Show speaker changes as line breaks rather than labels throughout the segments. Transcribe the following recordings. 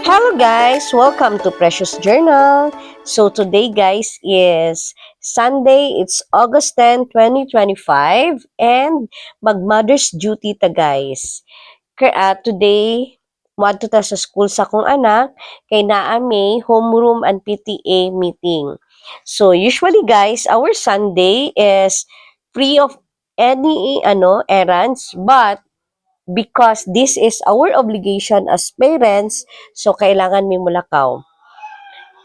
Hello guys, welcome to Precious Journal. So today guys is Sunday, it's August 10, 2025 and mag-Mother's Duty ta guys. Today, wadto ta sa school sa akong anak kay naa may homeroom and PTA meeting. So usually guys, our Sunday is free of any errands, but because this is our obligation as parents, so kailangan may mulakaw.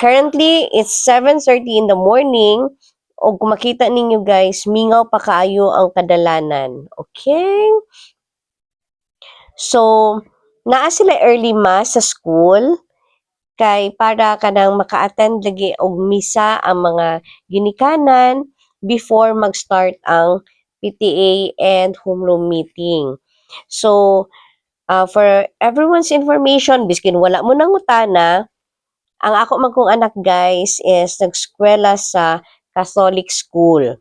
Currently, it's 7:30 in the morning. O kung makita ninyo guys, mingaw pa kaayo ang kadalanan. Okay? So, naa sila early mass sa school kay para kanang maka-attend lagi og misa ang mga ginikanan before mag-start ang PTA and homeroom meeting. So, for everyone's information, biskin wala mo nangutana, ang ako man kong anak guys is nagskwela sa Catholic school.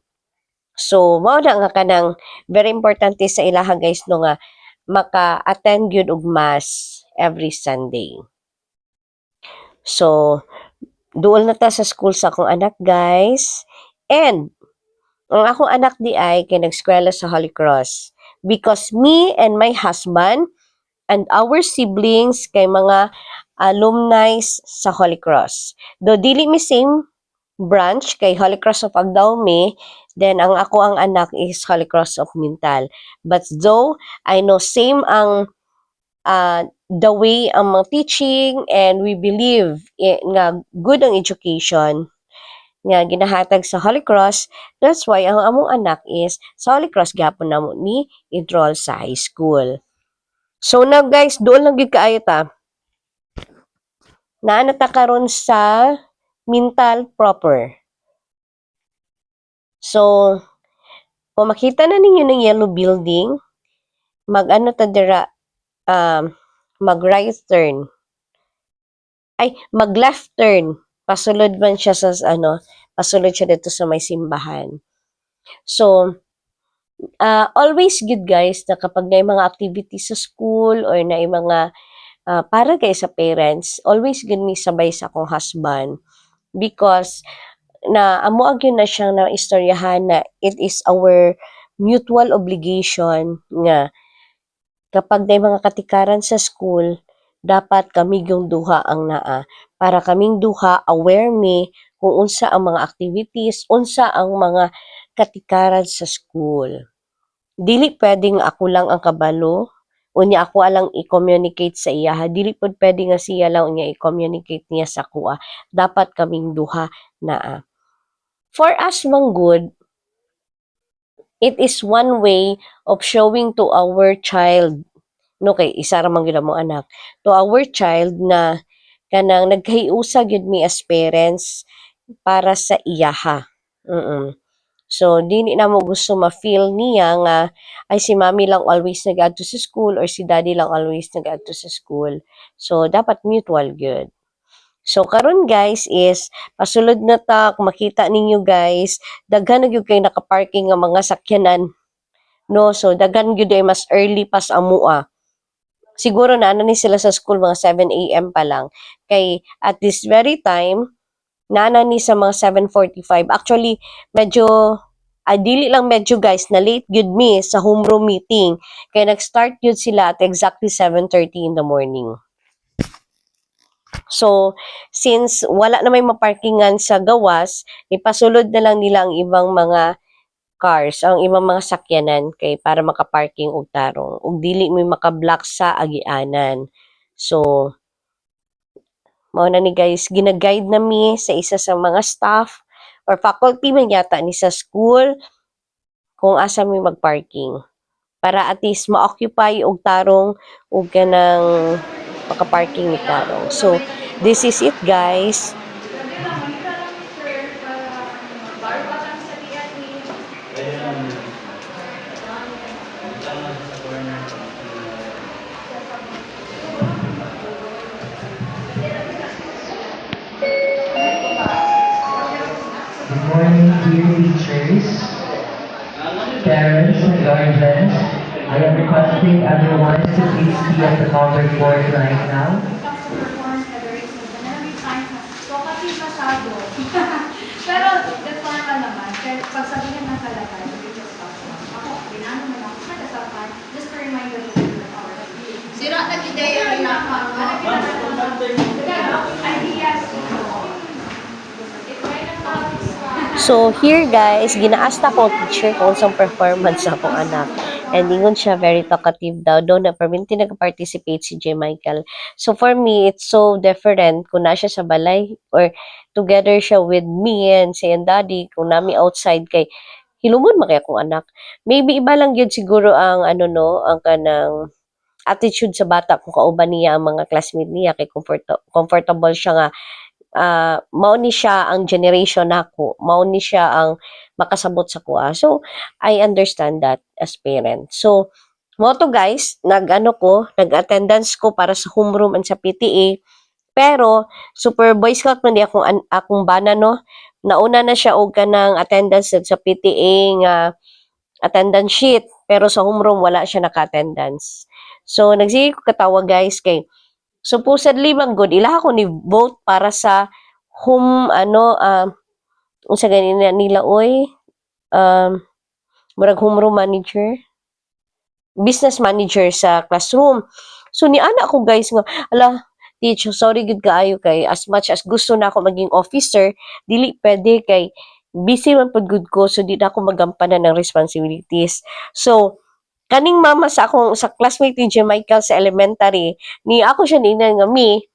So, mao na nga kanang very importante sa ilaha guys no nga maka-attend gyud og mass every Sunday. So, duol na ta sa school sa akong anak guys. And ang akong anak di ay kay nagskwela sa Holy Cross because me and my husband and our siblings kay mga alumni sa Holy Cross. Do dili mi same branch kay Holy Cross of Agdaume, then ang ako ang anak is Holy Cross of Mintal. But though I know same ang the way ang mga teaching and we believe nga good ang education nga ginahatag sa Holy Cross, that's why ang among anak is sa Holy Cross gyapon namo ni enroll sa high school. So now guys, doon lang gyud kaayo ta. Naana ta karon sa Mintal proper. So, kung makita na ninyo ng yellow building, mag-ano ta dira, mag-right turn. Ay, mag-left turn. Pasulod man siya sa pasulod siya dito sa may simbahan. So, always good guys na kapag na mga activities sa school or na mga para kay sa parents, always good ni sabay sa akong husband because na amo agyon na siyang na istoryahan na it is our mutual obligation nga kapag may mga katikaran sa school, dapat kami yung duha ang naa para kaming duha aware mi kung unsa ang mga activities, unsa ang mga katikaran sa school. Dili pwedeng ako lang ang kabalo, unya ako alang i-communicate sa iya. Dili pod pwede nga siya lang unya i-communicate niya sa kuha. Dapat kaming duha naa. For us mang good, it is one way of showing to our child, no kay isa ra man gyud mo anak, to our child na kanang nagkahiusa gyud mi as parents para sa iyaha. So, dili na mo gusto ma-feel niya nga, ay si mommy lang always nag-adto sa school or si daddy lang always nag-adto sa school. So, dapat mutual good. So, karon guys is, pasulod na ta, kung makita ninyo guys, daghan na gyud kay nakaparking nga mga sakyanan. No, so daghan gyud ay mas early pas amua. Siguro na ni sila sa school mga 7 AM pa lang. Kay at this very time, nana ni sa mga 7:45. Actually, medyo dili lang medyo guys na late gyud mi sa homeroom meeting kay nag-start gyud sila at exactly 7:30 in the morning. So, since wala na may maparkingan sa gawas, ipasulod na lang nila ang ibang mga cars, ang ibang mga sakyanan kay para makaparking og tarong ug dili may maka-block sa agianan. So, mao na ni guys, gina-guide nami sa isa sa mga staff or faculty man yata ni sa school kung asa mi mag-parking para at least ma-occupy og tarong og kanang maka-parking ni tarong. So, this is it guys.
Good morning, dear teachers, parents, and guardians. I am requesting everyone to please be at the covered board right now.
Then, pagsabihin ng kalakal, ako, binano mo lang, nagasapan, just to remind you of our sira na ideya rin ako. Ideas.
So, here guys, ginaasta ko ang teacher kung saan performance sa akong anak. And ingon siya, very talkative daw. Doon na perminti nag-participate si J. Michael. So, for me, it's so different kung na siya sa balay or together siya with me and si and daddy, kung nami outside kay hilumon makaya kong anak. Maybe iba lang yun siguro ang ano no, ang kanang attitude sa bata kung kauban niya ang mga classmate niya kay comfortable siya nga mao ni siya ang generation nako, mao ni siya ang makasabot sa kuha. So, I understand that as parent. So, mo to guys, nag-attendance ko para sa homeroom and sa PTA. Pero, super Boy Scout man di akong bana no. Nauna na siya og kanang attendance sa PTA nga attendance sheet. Pero sa homeroom, wala siya naka-attendance. So, nagsige ko katawa guys kay supposedly man good ila ako ni vote para sa home unsa ganina nila oy murag homeroom manager, business manager sa classroom. So ni ana ko guys nga ala teacher sorry gud kaayo kay as much as gusto na ako maging officer dili pwede kay busy man pud gud ko so di na ako magampanan ng responsibilities. So kaning mama sa akong sa classmate ni J. Michael sa elementary, ni ako siya nina nga mi,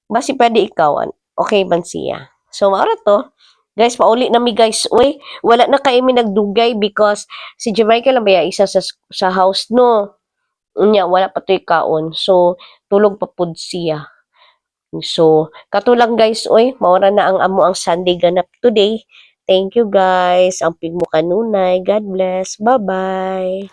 basi pwede ikaw, okay man siya. So, maura to. Guys, pauli na mi guys. Uy, wala na kayo mi nagdugay because si J. Michael lang baya isa sa house no. Nya, wala pa to ikaon. So, tulog pa pud siya. So, katulang guys, uy, maura na ang amo ang Sunday ganap today. Thank you guys. Ang pig mo kanunay. God bless. Bye-bye.